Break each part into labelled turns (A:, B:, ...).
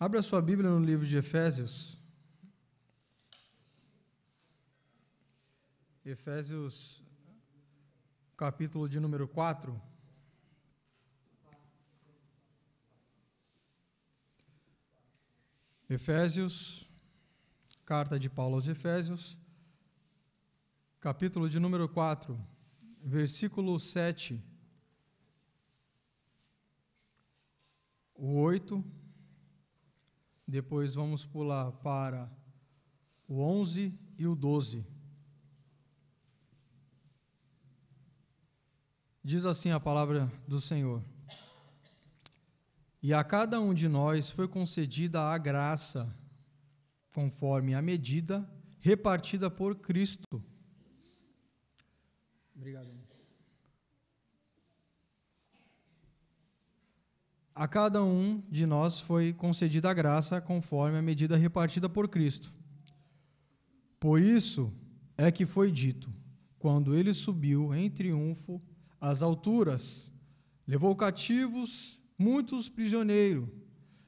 A: Abra a sua Bíblia no livro de Efésios. Efésios, capítulo de número 4. Efésios, carta de Paulo aos Efésios, capítulo de número 4, versículo 7, o 8, depois vamos pular para o 11 e o 12. Diz assim a palavra do Senhor: E a cada um de nós foi concedida a graça, conforme a medida repartida por Cristo. Obrigado. A cada um de nós foi concedida a graça, conforme a medida repartida por Cristo. Por isso é que foi dito, quando ele subiu em triunfo às alturas, levou cativos muitos prisioneiros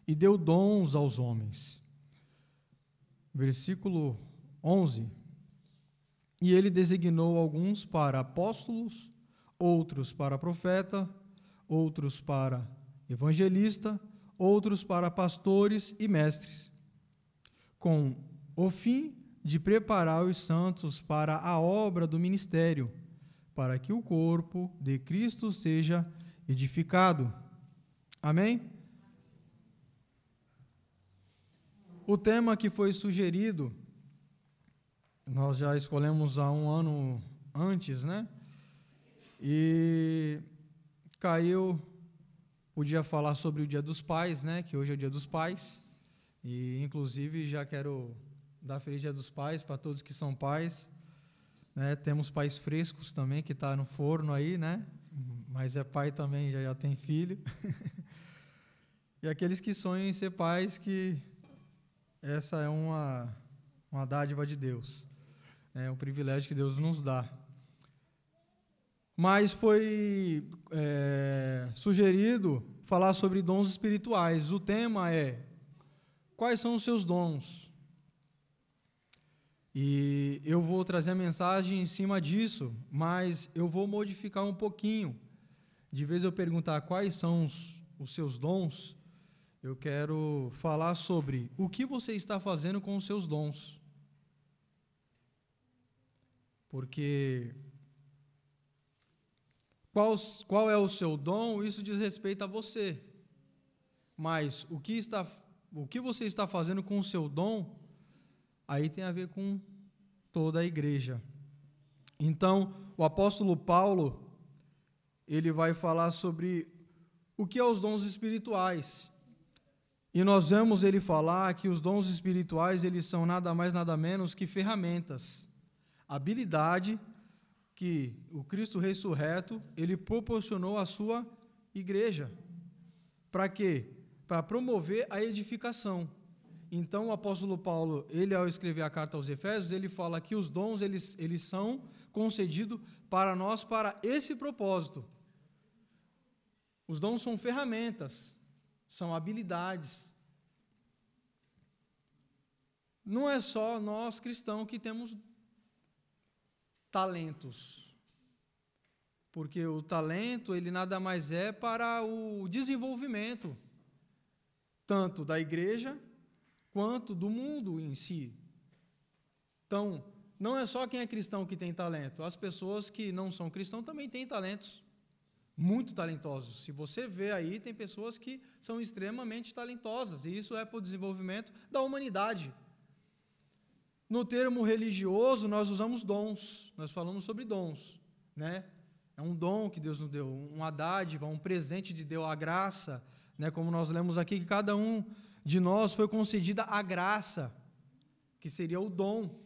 A: e deu dons aos homens. Versículo 11. E ele designou alguns para apóstolos, outros para profeta, outros para evangelista, outros para pastores e mestres, com o fim de preparar os santos para a obra do ministério, para que o corpo de Cristo seja edificado. Amém? O tema que foi sugerido, nós já escolhemos há um ano antes, né? E caiu, podia falar sobre o Dia dos Pais, né? Que hoje é o Dia dos Pais. E, inclusive, já quero dar Feliz Dia dos Pais para todos que são pais. Né? Temos pais frescos também, que está no forno aí, né? Mas é pai também, já tem filho. E aqueles que sonham em ser pais, que essa é uma dádiva de Deus. É um privilégio que Deus nos dá. Mas foi sugerido falar sobre dons espirituais. O tema é: quais são os seus dons? E eu vou trazer a mensagem em cima disso, mas eu vou modificar um pouquinho. De vez eu perguntar quais são os seus dons, eu quero falar sobre o que você está fazendo com os seus dons. Porque qual é o seu dom, isso diz respeito a você. Mas o que você está fazendo com o seu dom, aí tem a ver com toda a igreja. Então, o apóstolo Paulo, ele vai falar sobre o que é os dons espirituais. E nós vemos ele falar que os dons espirituais, eles são nada mais, nada menos que ferramentas, habilidade que o Cristo ressurreto, ele proporcionou à sua igreja. Para quê? Para promover a edificação. Então, o apóstolo Paulo, ele ao escrever a carta aos Efésios, ele fala que os dons, eles são concedidos para nós, para esse propósito. Os dons são ferramentas, são habilidades. Não é só nós cristãos que temos talentos. Porque o talento, ele nada mais é para o desenvolvimento, tanto da igreja, quanto do mundo em si. Então, não é só quem é cristão que tem talento. As pessoas que não são cristãos também têm talentos muito talentosos. Se você vê aí, tem pessoas que são extremamente talentosas, e isso é para o desenvolvimento da humanidade. No termo religioso, nós usamos dons, nós falamos sobre dons, né? É um dom que Deus nos deu, uma dádiva, um presente de Deus, a graça, né? Como nós lemos aqui, que cada um de nós foi concedida a graça, que seria o dom.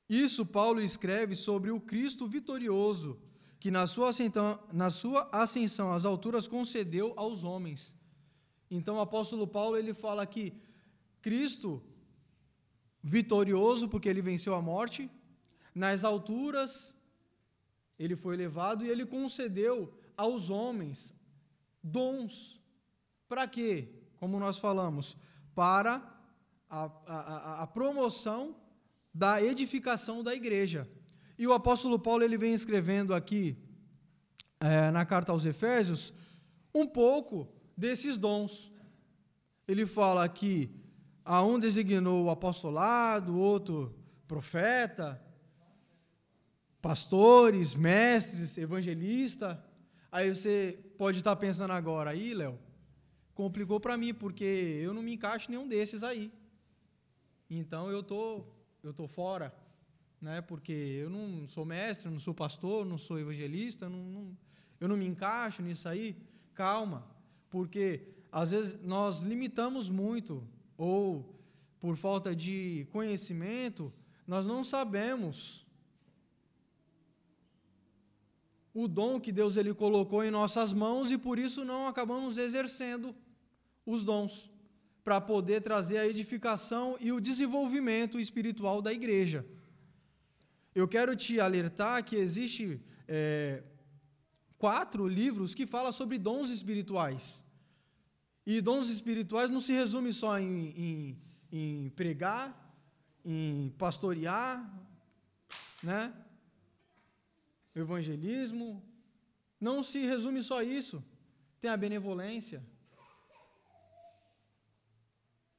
A: Isso Paulo escreve sobre o Cristo vitorioso, que na sua ascensão às alturas concedeu aos homens. Então o apóstolo Paulo, ele fala que Cristo vitorioso, porque ele venceu a morte, nas alturas ele foi levado e ele concedeu aos homens dons para quê? Como nós falamos, para a promoção da edificação da igreja. E o apóstolo Paulo, ele vem escrevendo aqui, na carta aos Efésios, um pouco desses dons. Ele fala que a um designou o apostolado, o outro profeta, pastores, mestres, evangelista. Aí você pode estar pensando agora, aí, Léo, complicou para mim, porque eu não me encaixo em nenhum desses aí. Então eu tô fora, né? Porque eu não sou mestre, não sou pastor, não sou evangelista, eu não me encaixo nisso aí. Calma, porque às vezes nós limitamos muito, ou por falta de conhecimento, nós não sabemos o dom que Deus ele colocou em nossas mãos e por isso não acabamos exercendo os dons para poder trazer a edificação e o desenvolvimento espiritual da igreja. Eu quero te alertar que existe 4 livros que falam sobre dons espirituais. E dons espirituais não se resume só em pregar, em pastorear, né? Evangelismo. Não se resume só isso. Tem a benevolência.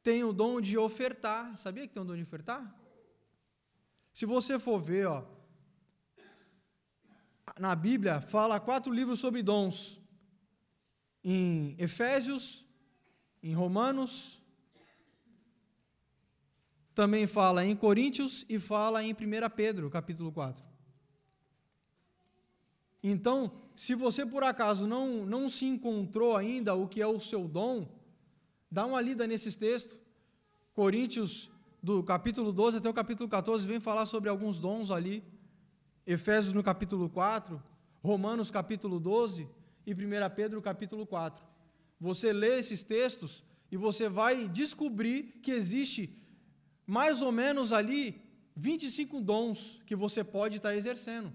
A: Tem o dom de ofertar. Sabia que tem o dom de ofertar? Se você for ver, na Bíblia fala 4 livros sobre dons. Em Efésios, em Romanos, também fala em Coríntios e fala em 1 Pedro, capítulo 4. Então, se você por acaso não se encontrou ainda o que é o seu dom, dá uma lida nesses textos. Coríntios, do capítulo 12 até o capítulo 14, vem falar sobre alguns dons ali. Efésios no capítulo 4, Romanos capítulo 12 e 1 Pedro capítulo 4. Você lê esses textos e você vai descobrir que existe mais ou menos ali 25 dons que você pode estar exercendo.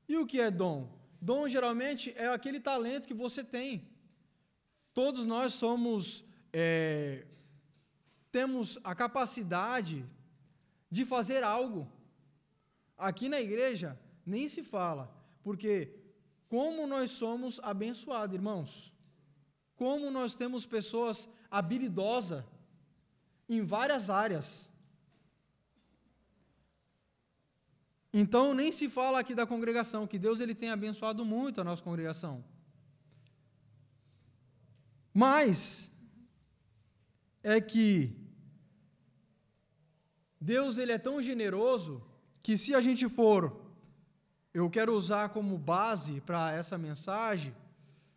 A: E o que é dom? Dom geralmente é aquele talento que você tem. Todos nós temos a capacidade de fazer algo. Aqui na igreja nem se fala, porque como nós somos abençoados, irmãos. Como nós temos pessoas habilidosas em várias áreas. Então, nem se fala aqui da congregação, que Deus ele tem abençoado muito a nossa congregação. Mas, é que Deus ele é tão generoso, que se a gente eu quero usar como base para essa mensagem,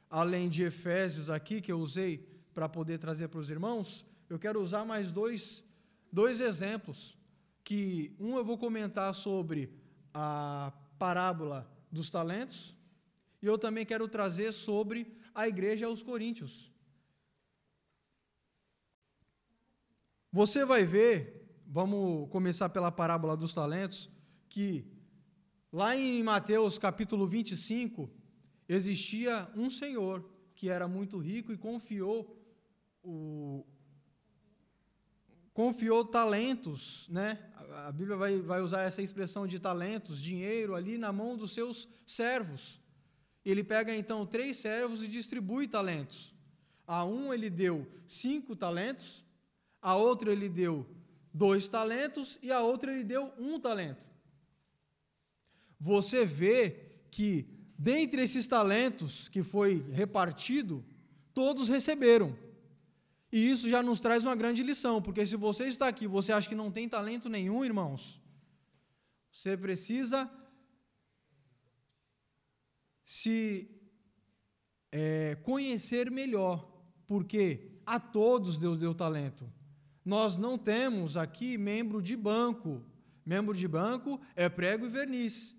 A: além de Efésios aqui, que eu usei para poder trazer para os irmãos, eu quero usar mais dois exemplos, que eu vou comentar sobre a parábola dos talentos, e eu também quero trazer sobre a igreja aos Coríntios. Você vai ver, vamos começar pela parábola dos talentos, que lá em Mateus capítulo 25, existia um senhor que era muito rico e confiou talentos, né? A Bíblia vai usar essa expressão de talentos, dinheiro ali na mão dos seus servos. Ele pega então 3 servos e distribui talentos. A um ele deu 5 talentos, a outro ele deu 2 talentos e a outra ele deu 1 talento. Você vê que dentre esses talentos que foi repartido, todos receberam. E isso já nos traz uma grande lição, porque se você está aqui, você acha que não tem talento nenhum, irmãos, você precisa se conhecer melhor, porque a todos Deus deu talento. Nós não temos aqui membro de banco. Membro de banco é prego e verniz.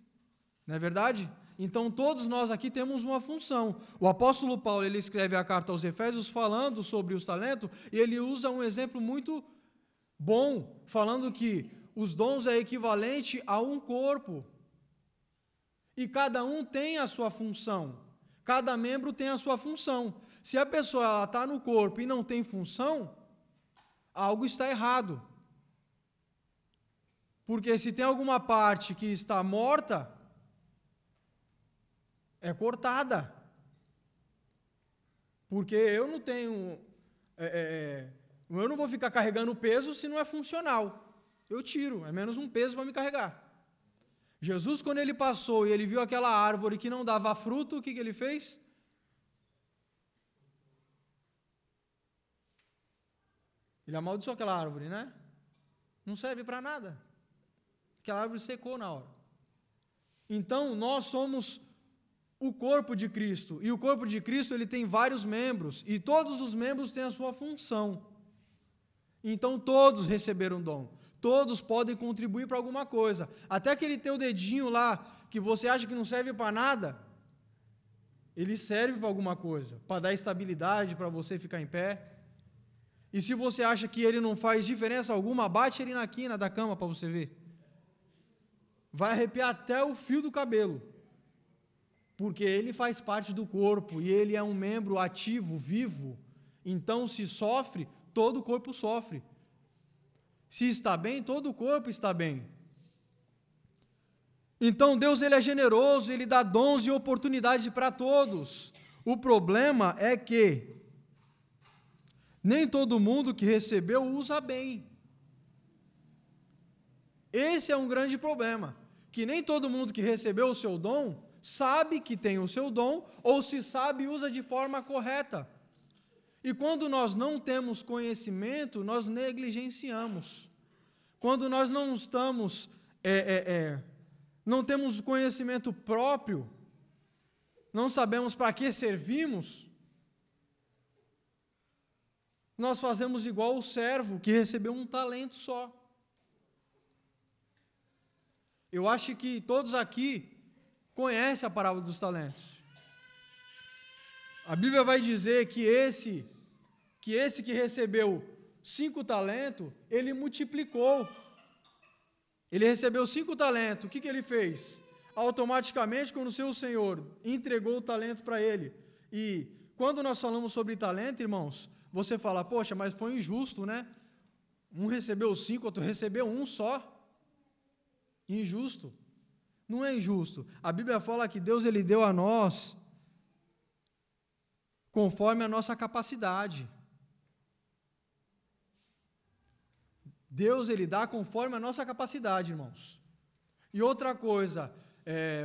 A: Não é verdade? Então, todos nós aqui temos uma função. O apóstolo Paulo, ele escreve a carta aos Efésios falando sobre os talentos, e ele usa um exemplo muito bom, falando que os dons é equivalente a um corpo. E cada um tem a sua função. Cada membro tem a sua função. Se a pessoa está no corpo e não tem função, algo está errado. Porque se tem alguma parte que está morta, é cortada. Porque eu não tenho... eu não vou ficar carregando peso se não é funcional. Eu tiro, é menos um peso para me carregar. Jesus, quando ele passou e ele viu aquela árvore que não dava fruto, o que ele fez? Ele amaldiçoou aquela árvore, né? Não serve para nada. Aquela árvore secou na hora. Então, nós somos o corpo de Cristo. E o corpo de Cristo, ele tem vários membros. E todos os membros têm a sua função. Então, todos receberam dom. Todos podem contribuir para alguma coisa. Até aquele teu dedinho lá, que você acha que não serve para nada, ele serve para alguma coisa. Para dar estabilidade, para você ficar em pé. E se você acha que ele não faz diferença alguma, bate ele na quina da cama para você ver. Vai arrepiar até o fio do cabelo. Porque ele faz parte do corpo e ele é um membro ativo, vivo. Então, se sofre, todo o corpo sofre. Se está bem, todo o corpo está bem. Então, Deus ele é generoso, ele dá dons e oportunidades para todos. O problema é que nem todo mundo que recebeu usa bem. Esse é um grande problema, que nem todo mundo que recebeu o seu dom sabe que tem o seu dom, ou se sabe, usa de forma correta. E quando nós não temos conhecimento, nós negligenciamos. Quando nós não estamos, não temos conhecimento próprio, não sabemos para que servimos, nós fazemos igual o servo que recebeu um talento só. Eu acho que todos aqui conhecem a parábola dos talentos. A Bíblia vai dizer que esse que recebeu 5 talentos, ele multiplicou. Ele recebeu 5 talentos, o que ele fez? Automaticamente, quando o seu Senhor entregou o talento para ele. E quando nós falamos sobre talento, irmãos, você fala, poxa, mas foi injusto, né? Um recebeu 5, outro recebeu 1 só. Injusto. Não é injusto. A Bíblia fala que Deus ele deu a nós conforme a nossa capacidade. Deus ele dá conforme a nossa capacidade, irmãos. E outra coisa,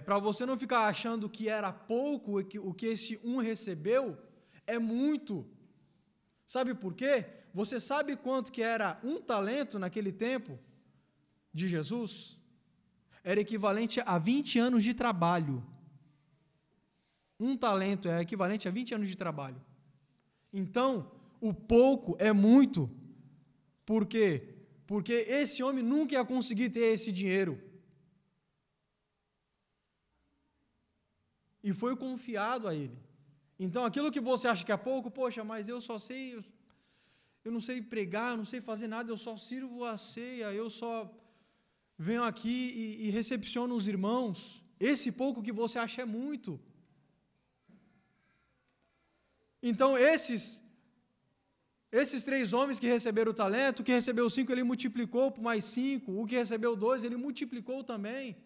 A: para você não ficar achando que era pouco o que esse um recebeu, é muito. Sabe por quê? Você sabe quanto que era um talento naquele tempo de Jesus? Era equivalente a 20 anos de trabalho. Um talento é equivalente a 20 anos de trabalho. Então, o pouco é muito. Por quê? Porque esse homem nunca ia conseguir ter esse dinheiro. E foi confiado a ele. Então, aquilo que você acha que é pouco, poxa, mas eu só sei, eu não sei pregar, eu não sei fazer nada, eu só sirvo a ceia, eu só venho aqui e recepciono os irmãos. Esse pouco que você acha é muito. Então, esses 3 homens que receberam o talento, o que recebeu 5, ele multiplicou por mais 5, o que recebeu 2, ele multiplicou também.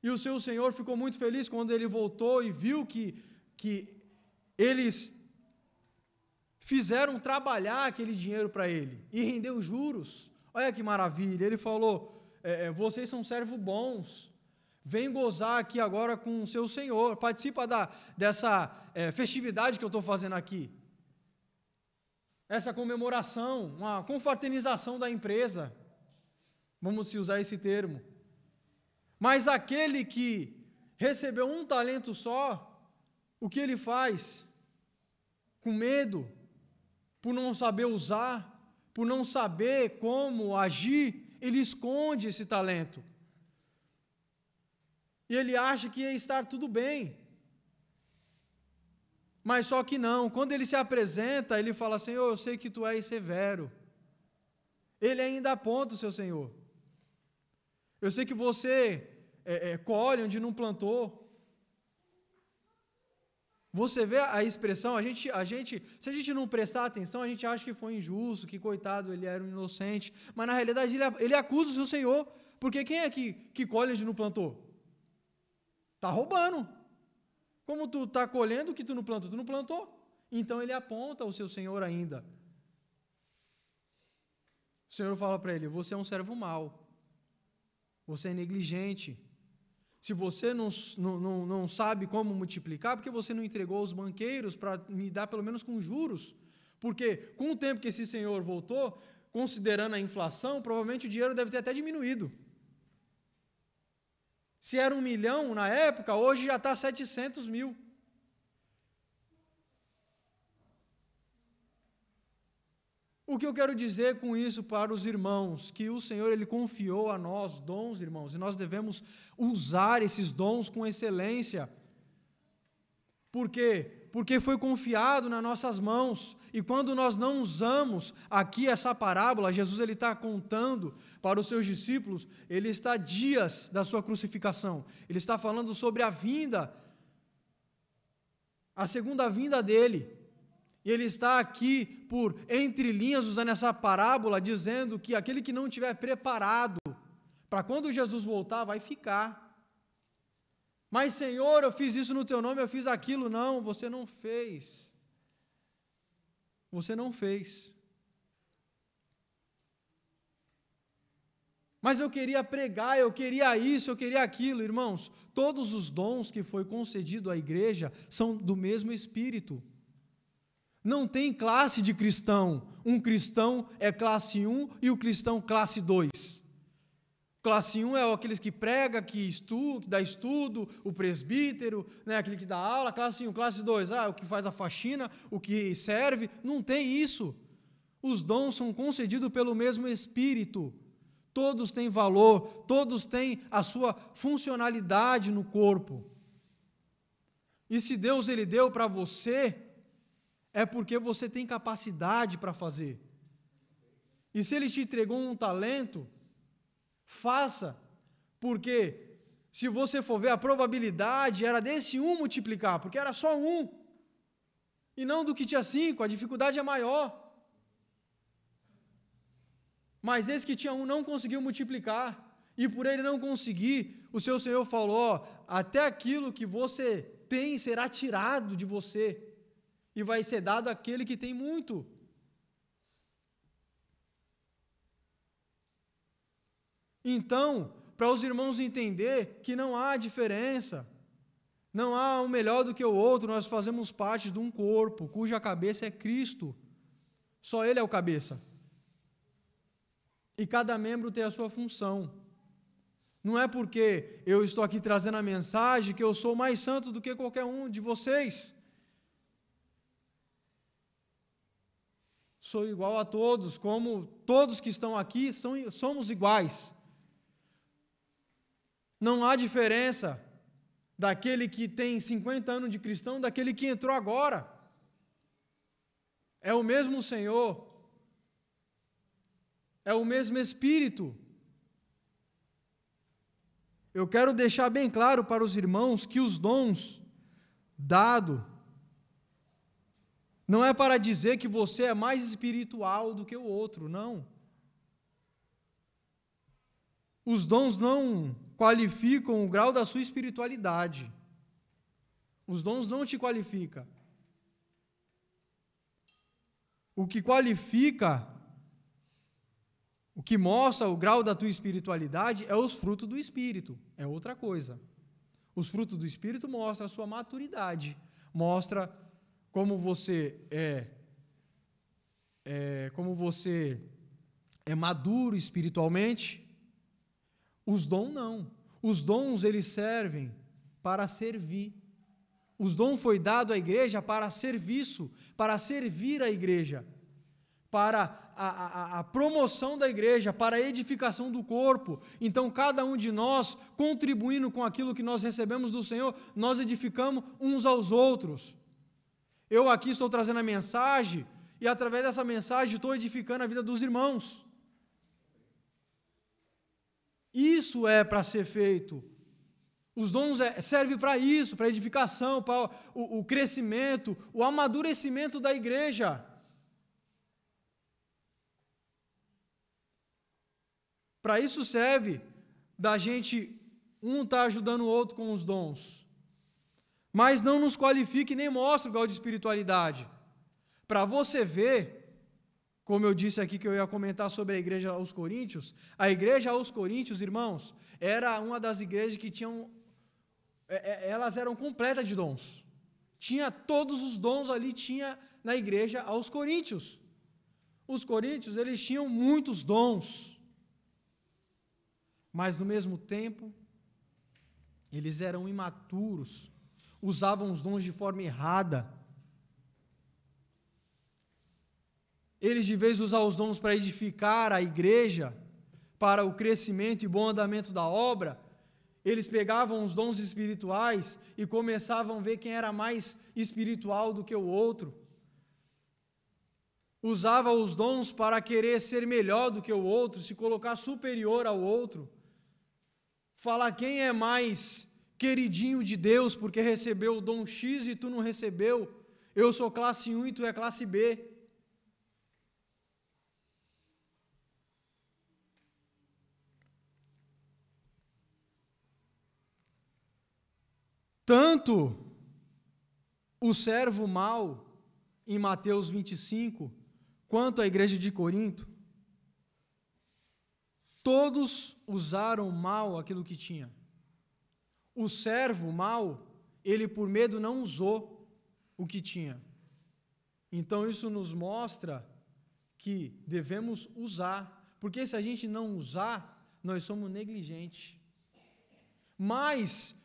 A: E o seu Senhor ficou muito feliz quando ele voltou e viu que eles fizeram trabalhar aquele dinheiro para ele e rendeu juros. Olha que maravilha, ele falou, vocês são servos bons, vem gozar aqui agora com o seu Senhor, participa dessa festividade que eu estou fazendo aqui, essa comemoração, uma confraternização da empresa, vamos se usar esse termo. Mas aquele que recebeu um talento só, o que ele faz? Com medo, por não saber usar, por não saber como agir, ele esconde esse talento. E ele acha que ia estar tudo bem. Mas só que não, quando ele se apresenta, ele fala, Senhor, eu sei que tu és severo. Ele ainda aponta o seu Senhor. Eu sei que você colhe onde não plantou. Você vê a expressão, se a gente não prestar atenção, a gente acha que foi injusto, que coitado, ele era um inocente, mas na realidade ele acusa o seu Senhor, porque quem é que colhe onde não plantou? Está roubando. Como tu está colhendo o que tu não plantou? Tu não plantou. Então ele aponta o seu Senhor ainda. O Senhor fala para ele, você é um servo mau, você é negligente. Se você não sabe como multiplicar, porque você não entregou aos banqueiros para me dar pelo menos com juros? Porque com o tempo que esse senhor voltou, considerando a inflação, provavelmente o dinheiro deve ter até diminuído. Se era 1 milhão na época, hoje já está 700 mil. O que eu quero dizer com isso para os irmãos? Que o Senhor, Ele confiou a nós dons, irmãos, e nós devemos usar esses dons com excelência. Por quê? Porque foi confiado nas nossas mãos, e quando nós não usamos aqui essa parábola, Jesus ele está contando para os seus discípulos, ele está dias da sua crucificação, ele está falando sobre a vinda, a segunda vinda dele. E ele está aqui, por entre linhas, usando essa parábola, dizendo que aquele que não estiver preparado para quando Jesus voltar, vai ficar. Mas, Senhor, eu fiz isso no teu nome, eu fiz aquilo. Não, você não fez. Você não fez. Mas eu queria pregar, eu queria isso, eu queria aquilo. Irmãos, todos os dons que foi concedido à igreja são do mesmo Espírito. Não tem classe de cristão. Um cristão é classe 1 e o cristão classe 2. Classe 1 é aqueles que prega, que dá estudo, o presbítero, né, aquele que dá aula. Classe 1, classe 2, o que faz a faxina, o que serve. Não tem isso. Os dons são concedidos pelo mesmo Espírito. Todos têm valor, todos têm a sua funcionalidade no corpo. E se Deus ele deu para você, é porque você tem capacidade para fazer. E se Ele te entregou um talento, faça, porque se você for ver, a probabilidade era desse um multiplicar, porque era só um, e não do que tinha 5, a dificuldade é maior. Mas esse que tinha um não conseguiu multiplicar, e por ele não conseguir, o seu Senhor falou, até aquilo que você tem será tirado de você, e vai ser dado àquele que tem muito. Então, para os irmãos entender que não há diferença, não há um melhor do que o outro, nós fazemos parte de um corpo, cuja cabeça é Cristo. Só Ele é o cabeça. E cada membro tem a sua função. Não é porque eu estou aqui trazendo a mensagem que eu sou mais santo do que qualquer um de vocês. Sou igual a todos, como todos que estão aqui somos iguais. Não há diferença daquele que tem 50 anos de cristão, daquele que entrou agora. É o mesmo Senhor, é o mesmo Espírito. Eu quero deixar bem claro para os irmãos que os dons dados não é para dizer que você é mais espiritual do que o outro, não. Os dons não qualificam o grau da sua espiritualidade. Os dons não te qualificam. O que qualifica, o que mostra o grau da tua espiritualidade é os frutos do Espírito, é outra coisa. Os frutos do Espírito mostram a sua maturidade, mostra como você é maduro espiritualmente. Os dons não. Os dons eles servem para servir. Os dons foi dado à igreja para serviço, para servir a igreja, para a promoção da igreja, para a edificação do corpo. Então, cada um de nós, contribuindo com aquilo que nós recebemos do Senhor, nós edificamos uns aos outros. Eu aqui estou trazendo a mensagem, e através dessa mensagem estou edificando a vida dos irmãos. Isso é para ser feito. Os dons servem para isso, para edificação, para o crescimento, o amadurecimento da igreja. Para isso serve da gente, um estar ajudando o outro com os dons. Mas não nos qualifique nem mostra o grau de espiritualidade. Para você ver, como eu disse aqui que eu ia comentar sobre a igreja aos Coríntios, a igreja aos Coríntios, irmãos, era uma das igrejas que tinham, elas eram completas de dons. Tinha todos os dons ali, tinha na igreja aos Coríntios. Os coríntios, eles tinham muitos dons, mas no mesmo tempo, eles eram imaturos, usavam os dons de forma errada. Eles, de vez de usar os dons para edificar a igreja, para o crescimento e bom andamento da obra, eles pegavam os dons espirituais e começavam a ver quem era mais espiritual do que o outro. Usava os dons para querer ser melhor do que o outro, se colocar superior ao outro. Falar quem é mais queridinho de Deus porque recebeu o dom X e tu não recebeu. Eu sou classe 1 e tu é classe B. Tanto o servo mau, em Mateus 25, quanto a igreja de Corinto, todos usaram mal aquilo que tinha. O servo mau, ele por medo não usou o que tinha. Então isso nos mostra que devemos usar, porque se a gente não usar, nós somos negligentes. Mas,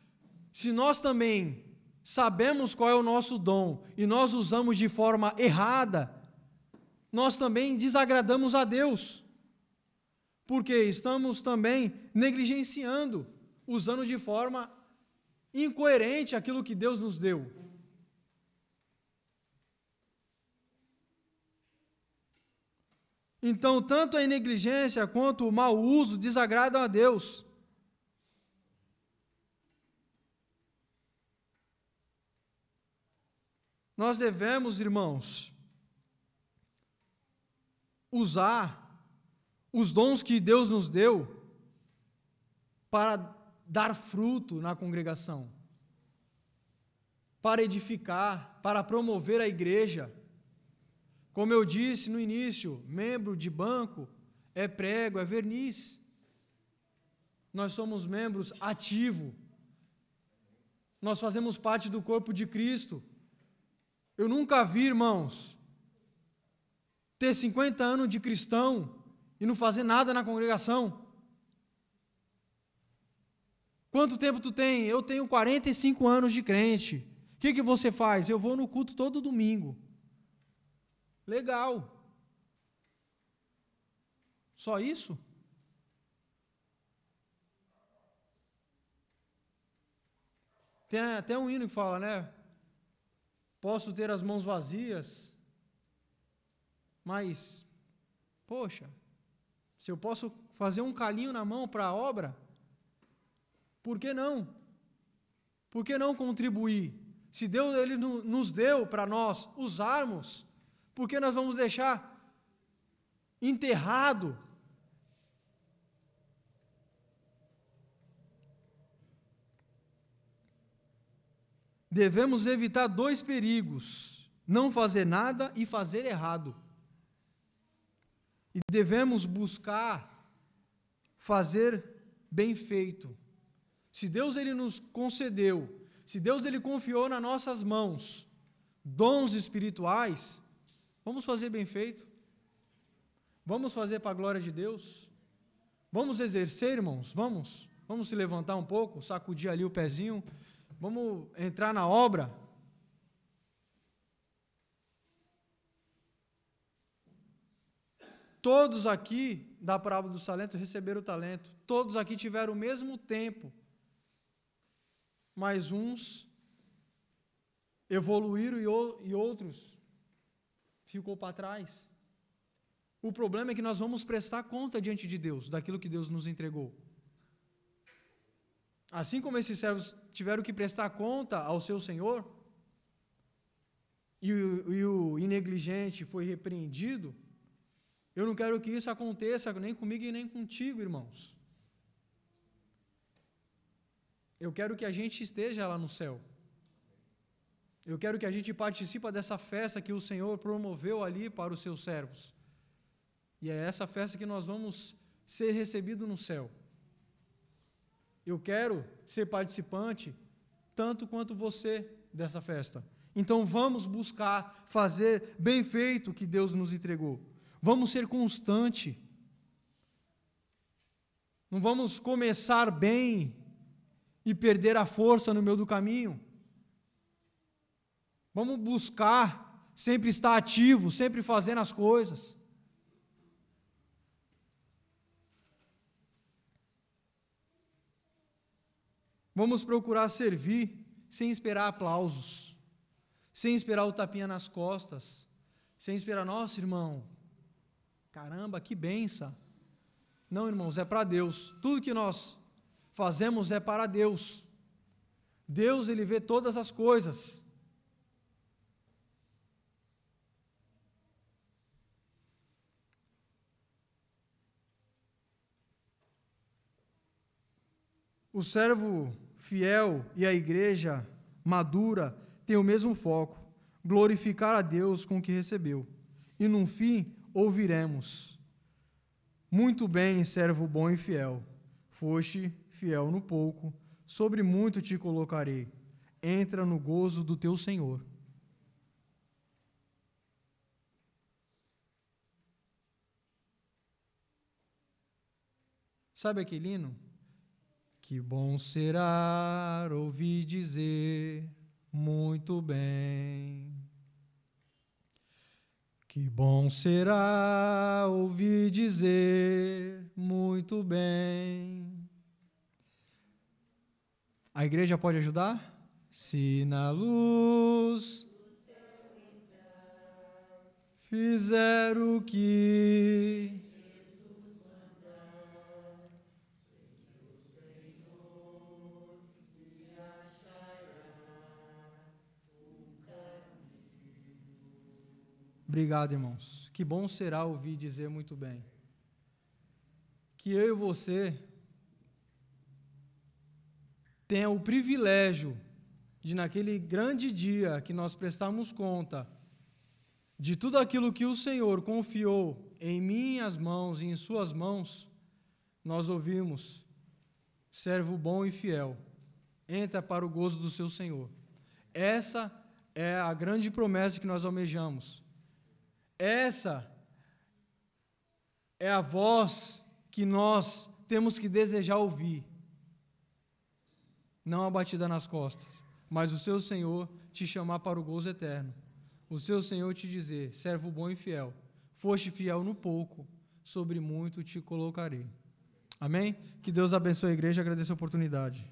A: se nós também sabemos qual é o nosso dom e nós usamos de forma errada, nós também desagradamos a Deus, porque estamos também negligenciando, usando de forma incoerente aquilo que Deus nos deu. Então, tanto a negligência quanto o mau uso desagradam a Deus. Nós devemos, irmãos, usar os dons que Deus nos deu para dar fruto na congregação, para edificar, para promover a igreja. Como eu disse no início, membro de banco é prego, é verniz. Nós somos membros ativos. Nós fazemos parte do corpo de Cristo. Eu nunca vi, irmãos, ter 50 anos de cristão e não fazer nada na congregação. Quanto tempo tu tem? Eu tenho 45 anos de crente. O que você faz? Eu vou no culto todo domingo. Legal. Só isso? Tem até um hino que fala, né? Posso ter as mãos vazias, mas, poxa, se eu posso fazer um calinho na mão para a obra, por que não? Por que não contribuir? Se Deus ele nos deu para nós usarmos, por que nós vamos deixar enterrado? Devemos evitar dois perigos: não fazer nada e fazer errado. E devemos buscar fazer bem feito. Se Deus ele nos concedeu, se Deus ele confiou nas nossas mãos dons espirituais, vamos fazer bem feito. Vamos fazer para a glória de Deus. Vamos exercer, irmãos, vamos se levantar um pouco, sacudir ali o pezinho. Vamos entrar na obra. Todos aqui da parábola do talento receberam o talento. Todos aqui tiveram o mesmo tempo. Mas uns evoluíram e outros ficou para trás. O problema é que nós vamos prestar conta diante de Deus, daquilo que Deus nos entregou. Assim como esses servos tiveram que prestar conta ao seu senhor, e o negligente foi repreendido, eu não quero que isso aconteça nem comigo e nem contigo, irmãos. Eu quero que a gente esteja lá no céu. Eu quero que a gente participe dessa festa que o Senhor promoveu ali para os seus servos. E é essa festa que nós vamos ser recebidos no céu. Eu quero ser participante, tanto quanto você, dessa festa. Então vamos buscar fazer bem feito o que Deus nos entregou. Vamos ser constante. Não vamos começar bem e perder a força no meio do caminho. Vamos buscar sempre estar ativo, sempre fazendo as coisas. Vamos procurar servir sem esperar aplausos, sem esperar o tapinha nas costas, sem esperar, nossa, irmão, caramba, que benção. Não, irmãos, é para Deus. Tudo que nós fazemos é para Deus. Deus, Ele vê todas as coisas. O servo fiel e a igreja madura têm o mesmo foco, glorificar a Deus com o que recebeu. E no fim ouviremos: muito bem, servo bom e fiel, foste fiel no pouco, sobre muito te colocarei, entra no gozo do teu Senhor. Sabe aquele hino? Que bom será ouvir dizer, muito bem. Que bom será ouvir dizer, muito bem. A igreja pode ajudar? Se na luz fizer o que Obrigado, irmãos. Que bom será ouvir dizer muito bem. Que eu e você tenha o privilégio de, naquele grande dia que nós prestamos conta de tudo aquilo que o Senhor confiou em minhas mãos e em suas mãos, nós ouvimos: servo bom e fiel, entra para o gozo do seu Senhor. Essa é a grande promessa que nós almejamos. Essa é a voz que nós temos que desejar ouvir. Não a batida nas costas, mas o seu Senhor te chamar para o gozo eterno. O seu Senhor te dizer: servo bom e fiel, foste fiel no pouco, sobre muito te colocarei. Amém? Que Deus abençoe a igreja, agradeço a oportunidade.